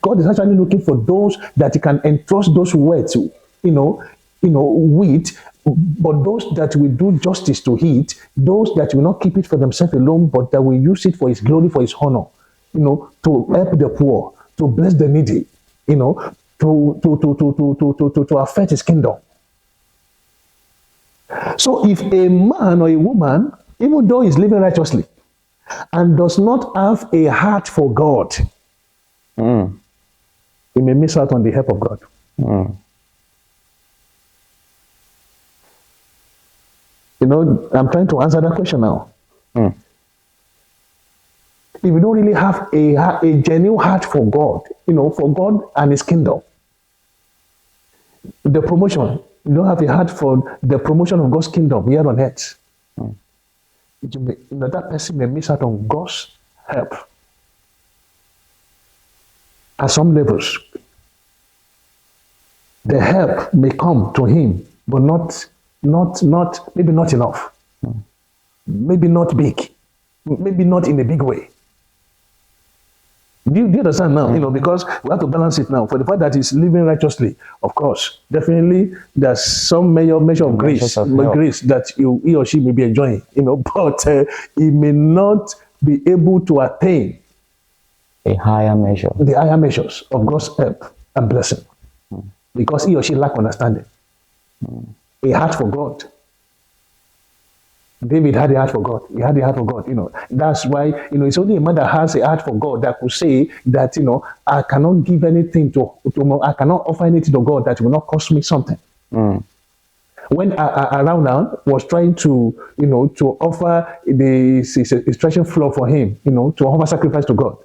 God is actually looking for those that He can entrust those words, with, but those that will do justice to it, those that will not keep it for themselves alone, but that will use it for His glory, for His honor, to help the poor, to bless the needy, to affect His kingdom. So if a man or a woman, even though he's living righteously and does not have a heart for God, he may miss out on the help of God. I'm trying to answer that question now. If you don't really have a genuine heart for God, for God and His kingdom, the promotion, you don't have a heart for the promotion of God's kingdom here on earth, that person may miss out on God's help at some levels. The help may come to him, but maybe not enough. Maybe not big. Maybe not in a big way. Do you understand now? Because we have to balance it now. For the fact that he's living righteously, of course, definitely there's some measure of grace that he or she may be enjoying, but he may not be able to attain the higher measures of God's help and blessing, because he or she lack understanding, a heart for God. David had a heart for God. He had a heart for God. That's why, it's only a man that has a heart for God that could say that, I cannot give anything I cannot offer anything to God that will not cost me something. When Araunah was trying to offer the extraction floor for him, to offer sacrifice to God,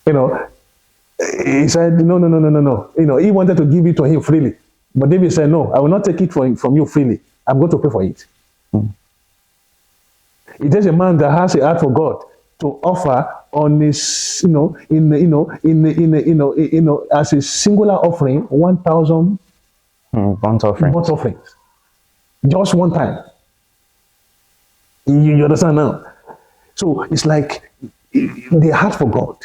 he said, no. He wanted to give it to him freely. But David said, no, I will not take it from you freely. I'm going to pay for it. It is a man that has a heart for God to offer on his, as a singular offering, 1,000 burnt offerings, just one time. You understand now? So it's like the heart for God.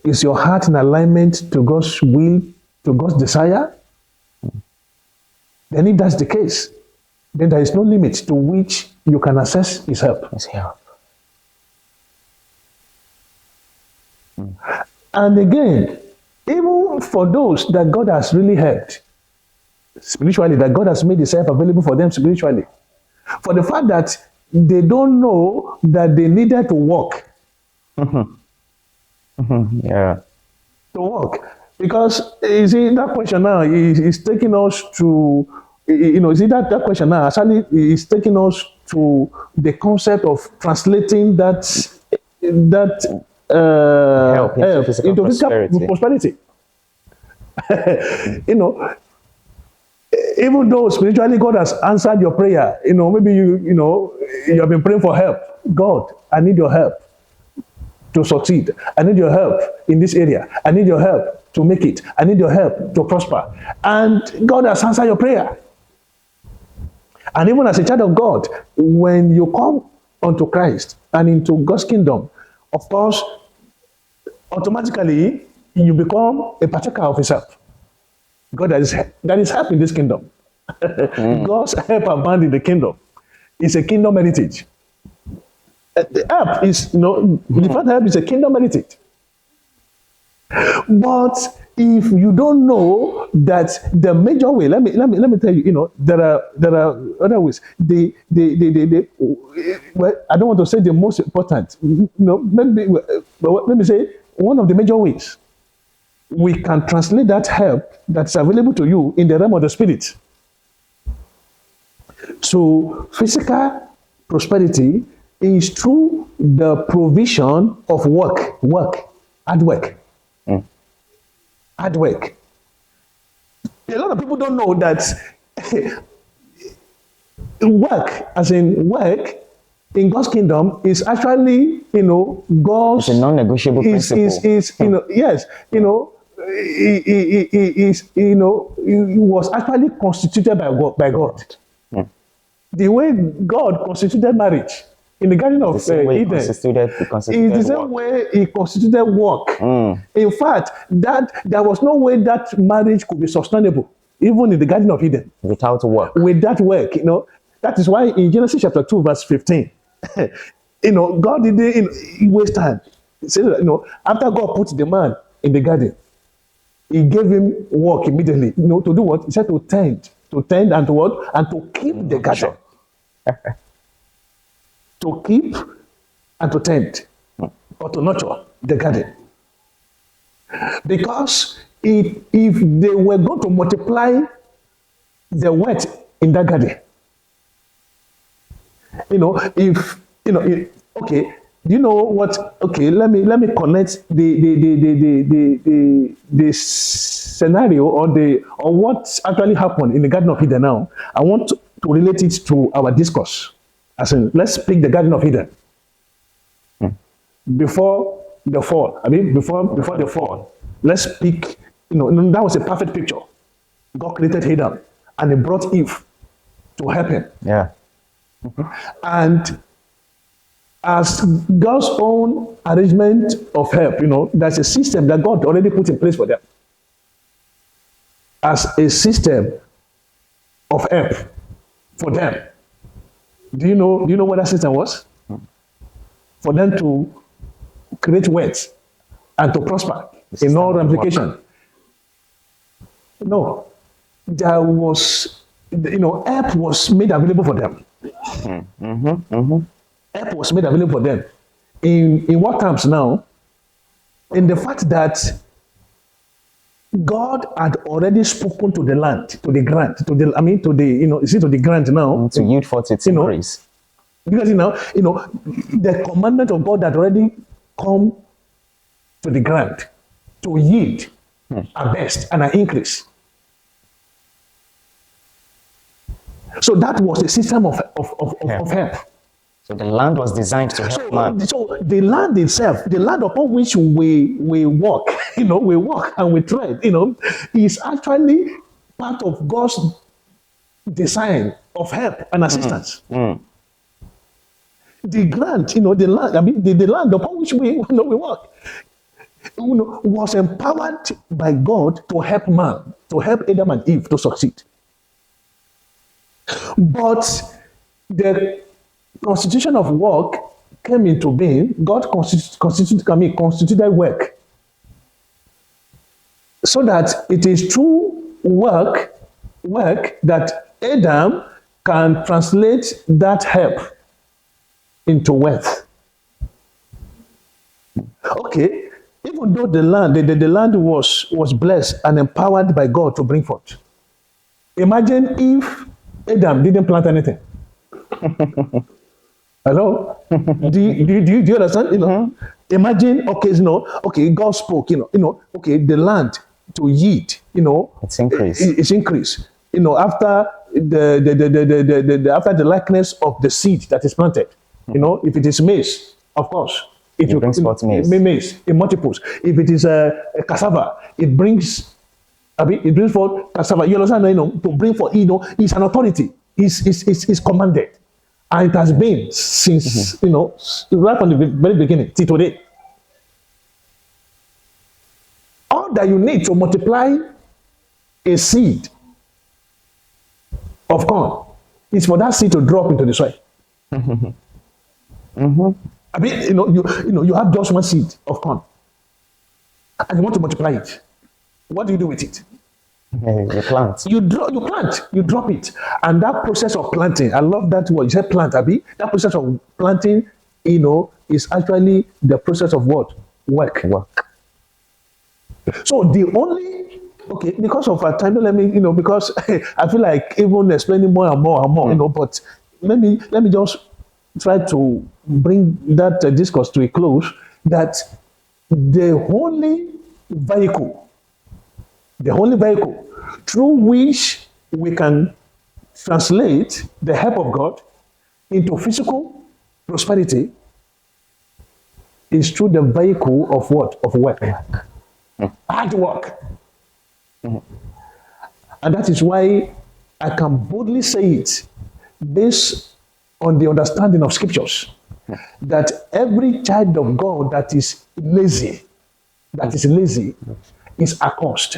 Is your heart in alignment to God's will, to God's desire? Then if that's the case, then there is no limit to which you can access His help. And again, even for those that God has really helped spiritually, that God has made His help available for them spiritually, for the fact that they don't know that they needed to walk. To walk. Because, you see, that question now is taking us to, that question now actually is taking us to the concept of translating that help into physical prosperity. Even though spiritually God has answered your prayer, maybe you have been praying for help. God, I need your help to succeed. I need your help in this area. I need your help to make it. I need your help to prosper. And God has answered your prayer. And even as a child of God, when you come unto Christ and into God's kingdom, of course, automatically you become a partaker of His help. God, that is help in this kingdom. God's help abound in the kingdom. It's a kingdom heritage. The help is, the first help is a kingdom heritage. But if you don't know that the major way, let me tell you, there are other ways. Well, I don't want to say the most important. Let me say one of the major ways we can translate that help that's available to you in the realm of the spirit. So physical prosperity is through the provision of hard work. Hard work. A lot of people don't know that work in God's kingdom is actually, God's. It's a non-negotiable principle. It was actually constituted by God. The way God constituted marriage In the Garden of The same way Eden, it it's the same way it constituted work. In fact, that there was no way that marriage could be sustainable, even in the Garden of Eden, without work. That work. That is why in Genesis chapter 2, verse 15, God didn't waste time. He said, after God put the man in the garden, he gave him work immediately. To do what? He said to tend and to what? And to keep the garden. To keep and to tend or to nurture the garden. Because if they were going to multiply the wealth in that garden, okay, do you know what? Okay, let me connect the scenario or what actually happened in the Garden of Eden now. I want to relate it to our discourse. As in, let's pick the Garden of Eden. Before the fall, before the fall, let's pick, that was a perfect picture. God created Adam and he brought Eve to help him. Yeah. And as God's own arrangement of help, there's a system that God already put in place for them. As a system of help for them. Do you know what that system was? For them to create wealth and to prosper in all ramifications. No, there was, help was made available for them. Help was made available for them. In what terms now? In the fact that God had already spoken to the land, to the ground, to the ground now. To yield forth its increase. Because the commandment of God had already come to the ground to yield a best and an increase. So that was a system of help. So the land was designed to help man. So the land itself, the land upon which we walk, we walk and we tread, is actually part of God's design of help and assistance. The ground, the land, the land upon which we walk, was empowered by God to help man, to help Adam and Eve to succeed. But the constitution of work came into being. God constituted work, so that it is through work that Adam can translate that help into wealth. Okay, even though the land was blessed and empowered by God to bring forth. Imagine if Adam didn't plant anything. Hello? do you understand? Imagine, God spoke, the land to yield, It's increased. It's increased. After after the likeness of the seed that is planted. If it is maize, of course, it brings forth maize. Maize, it multiples. If it is a cassava, it brings forth cassava. You understand? To bring forth, is an authority. Is commanded. And it has been since, right from the very beginning till today. All that you need to multiply a seed of corn is for that seed to drop into the soil. You have just one seed of corn and you want to multiply it. What do you do with it? You plant. You drop it. And that process of planting, I love that word. You said plant, Abi. That process of planting, is actually the process of what? Work. So because of our time, let me, because I feel like even explaining more and more, but let me just try to bring that discourse to a close, that the only vehicle through which we can translate the help of God into physical prosperity is through the vehicle of what? Of work. Hard work. And that is why I can boldly say it based on the understanding of scriptures that every child of God that is lazy, is accursed.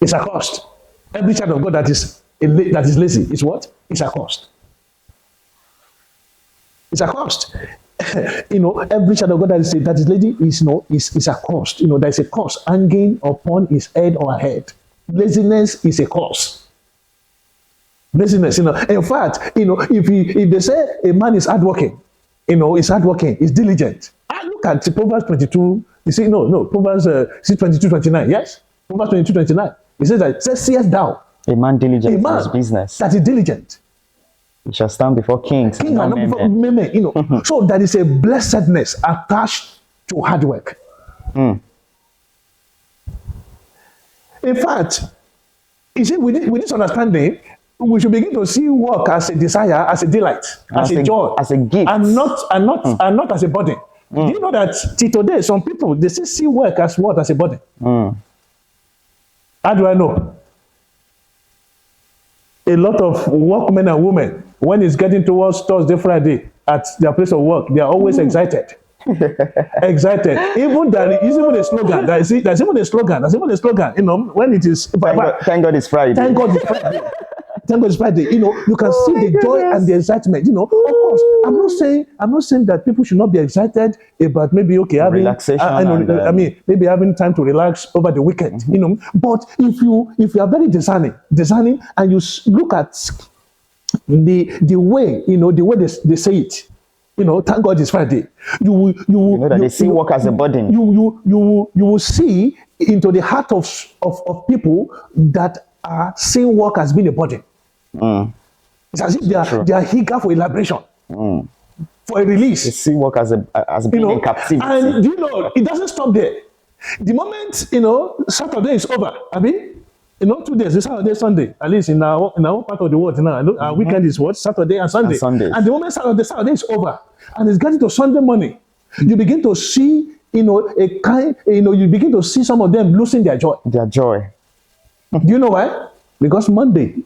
It's accursed. Every child of God that is lazy is what? Is accursed. It's accursed. Every child of God that is lazy is accursed. There's a curse hanging upon his head or her head. Laziness is a curse. Laziness, In fact, if they say a man is hardworking, is hardworking, is diligent. I look at Proverbs 22. You see, Proverbs 22:29. Yes, Proverbs 22:29. It says that, seest thou A man diligent in his man business. that is diligent. He shall stand before kings King and not before men. So there is a blessedness attached to hard work. In fact, you see, with this understanding, we should begin to see work as a desire, as a delight, as a joy, as a gift, and not as a burden. Do you know that till today, some people they still see work as what? As a burden. How do I know? A lot of workmen and women, when it's getting towards Thursday, Friday at their place of work, they are always excited. Excited. Even there is even a slogan. There's even a slogan. When it is thank God it's Friday. Thank God it's Friday. Thank God it's Friday. You can see the joy and the excitement. Of course, I'm not saying that people should not be excited about maybe having relaxation. Maybe having time to relax over the weekend. But if you are very discerning, and you look at the way the way they say it. Thank God it's Friday. You that they see work as a burden. You will see into the heart of people that are seeing work as being a burden. It's as if they are eager for elaboration, for a release. They see work as being in captivity. And it doesn't stop there. The moment Saturday is over, 2 days, Saturday, Sunday, at least in our part of the world now, our weekend is what? Saturday and Sunday. And the moment Saturday is over, and it's getting to Sunday morning, you begin to see, you begin to see some of them losing their joy. Their joy. Do you know why? Because Monday,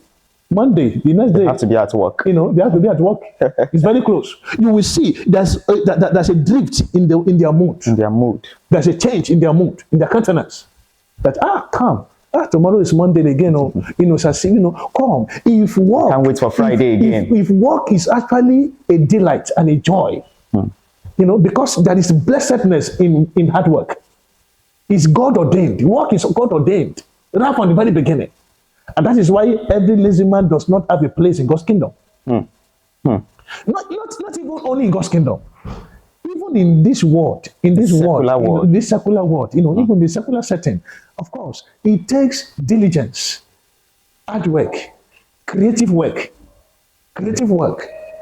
the next day, they have to be at work. They have to be at work. It's very close. You will see there's a drift in their mood. In their mood. There's a change in their mood, in their countenance. That come. Tomorrow is Monday again. Come. If work, can't wait for Friday again. If work is actually a delight and a joy, because there is blessedness in hard work. It's God ordained. Work is God ordained right from the very beginning, and that is why every lazy man does not have a place in God's kingdom. Not even only in God's kingdom. Even in this world, this secular world, even the secular setting, of course, it takes diligence, hard work, creative work,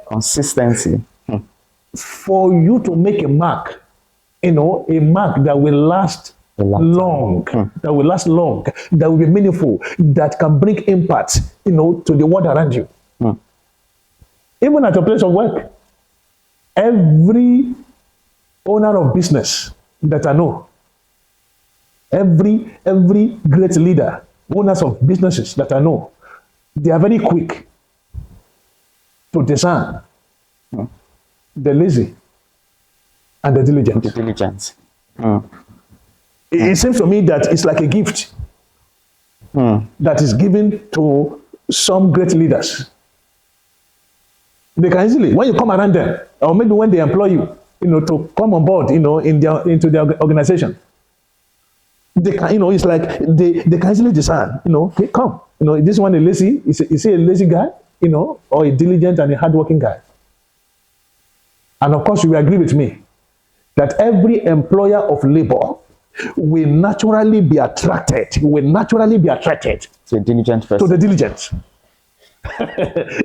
consistency, for you to make a mark, a mark that will last long, that will be meaningful, that can bring impact, to the world around you. Even at your place of work, every owner of business that I know, every great leader, owners of businesses that I know, they are very quick to discern the lazy and the diligent. It seems to me that it's like a gift that is given to some great leaders. They can easily, when you come around them, or maybe when they employ you, to come on board, into their organization, they can, it's like they can easily discern, hey, come, this one is lazy, is he a lazy guy, or a diligent and a hardworking guy? And of course, you will agree with me that every employer of labor will naturally be attracted to a diligent person. To the diligent.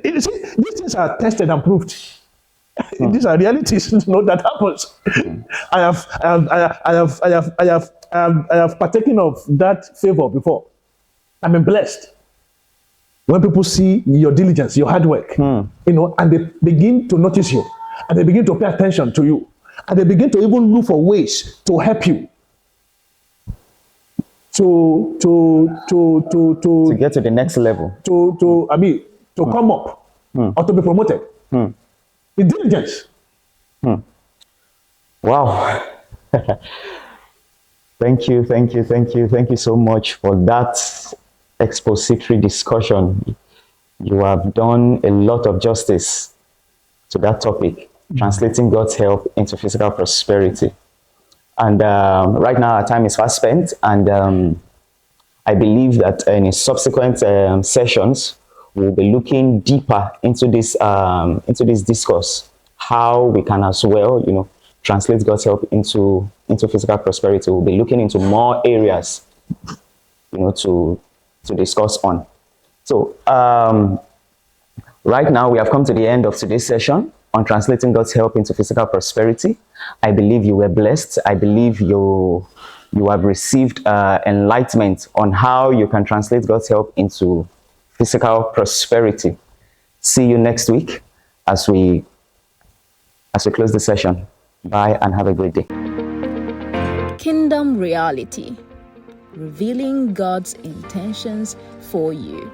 You see, these things are tested and proved. These are realities, that happens. I have partaken of that favor before. I've been blessed when people see your diligence, your hard work, and they begin to notice you, and they begin to pay attention to you, and they begin to even look for ways to help you to get to the next level, to come up, or to be promoted. It's diligence. Wow. Thank you so much for that expository discussion. You have done a lot of justice to that topic, translating God's help into physical prosperity. And right now, our time is fast spent, and I believe that in subsequent sessions, we'll be looking deeper into this discourse, how we can as well, translate God's help into physical prosperity. We'll be looking into more areas, to discuss on. So right now, we have come to the end of today's session on translating God's help into physical prosperity. I believe you were blessed. I believe you have received enlightenment on how you can translate God's help into physical prosperity. See you next week as we close the session. Bye and have a great day. Kingdom Reality, revealing God's intentions for you.